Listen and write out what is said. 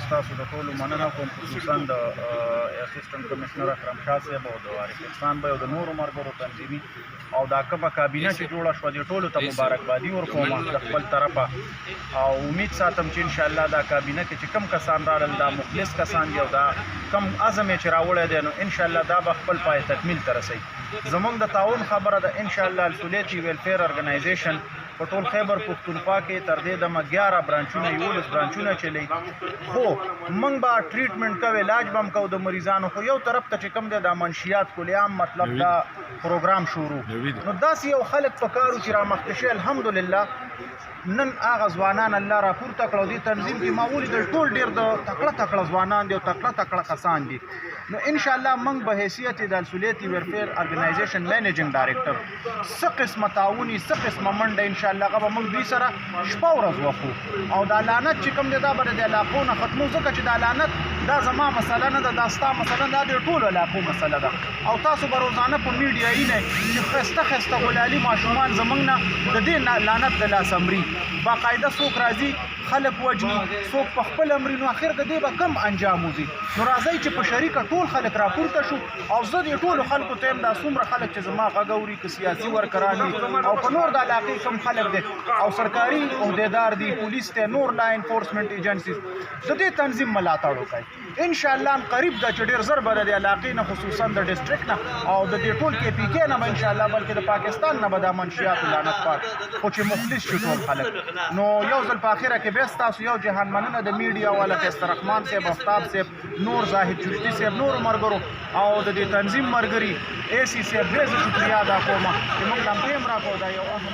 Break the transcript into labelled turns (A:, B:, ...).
A: ستاسو د ټولو مننه کوم، خصوصا د اسسټنټ کمشنر اکرم شاه صاحب او د عارف احسان بھائی او د نورو ملګرو تنظیمي او دا کومه کابینه چې جوړه شوه دې ټولو ته مبارکبادي ورکوم د خپل طرفه، او امید ساتم چې انشاءالله دا کابینه کې چې کم کسان راغلل دا مخلص کسان دي او دا کم عزم یې چې راوړی دی نو انشاءالله دا به خپل پای تکمیل ته رسوي. زموږ د تعاون خبره ده انشاءالله السولیتي ویلفیر ارګنایزیشن په ټول خیبر پښتونخوا کې تر دې دمه 11 برانچونه 11 برانچونه چلی، خو موږ به ټریټمنټ کوو، علاج به هم کوو د مریضانو، خو یو طرف ته چې کوم دی د منشیات کلیام مطلب دا پروګرام شروع نو داسې یو خلک پکارو چې رامخته شي. الحمدلله نن هغه ځوانان الله راپورته کړو دې تنظیم کې ما ولیدل ټول ډېر د تکړه تکړه ځوانان دي او تکړه تکړه کسان دي. نو انشاءالله موږ به حیثیت د السولیتي ویلفیر ارګنایزیشن مینیجنګ ډایرکټر څه قسمه تعاوني څه قسمه منډه انشاءالله هغه به موږ دوی سره شپه ورځ وکړو، او دا لعنت چې کوم دی دا به د علاقو نه ختمو، ځکه چې دا لعنت دا زما مسله نه ده، دا ستا مسله دا د ټولو علاقو مسله ده. او تاسو به روزانه په میډیایي نه چې ښایسته ښایسته غلالي ماشومان زموږ نه د دې لعنت د لاس امري باقاعده څوک راځي خلک وجني، څوک په خپل امري، نو اخر د دې به کم انجام وځي. نو راځئ چې په شریکه ټول خلک راپورته شو، او زه دې ټولو خلکو ته یم دا څومره خلک چې زما غږ اوري که سیاسي ورکران دي او په نور د علاقې کوم خلک دي او سرکاري عهدیدار دي، پولیس ته، نور لا انفورسمنټ ایجنسیز د دې تنظیم ملاتړ وکړي. انشاءالله قریب ده چې ډېر زر به د علاقې نه خصوصا د ډسټرکټ نه او د دې ټول KPK نه به انشاءالله بلکې د پاکستان نه به دا منشیات لعنت پات خو چې مخلص شي ټول خلک. نو یو ځل په اخره کې بیا ستاسو یو جهان مننه د میډیا والا فیصل رحمان صاحب، آفتاب صاحب، نور زاهد چشتي صاحب، نور ملګرو او د دې تنظیم ملګري AC صاحب ډېر زه شکریا ادا کوم چې موږ له هم راکړو دا یو اهم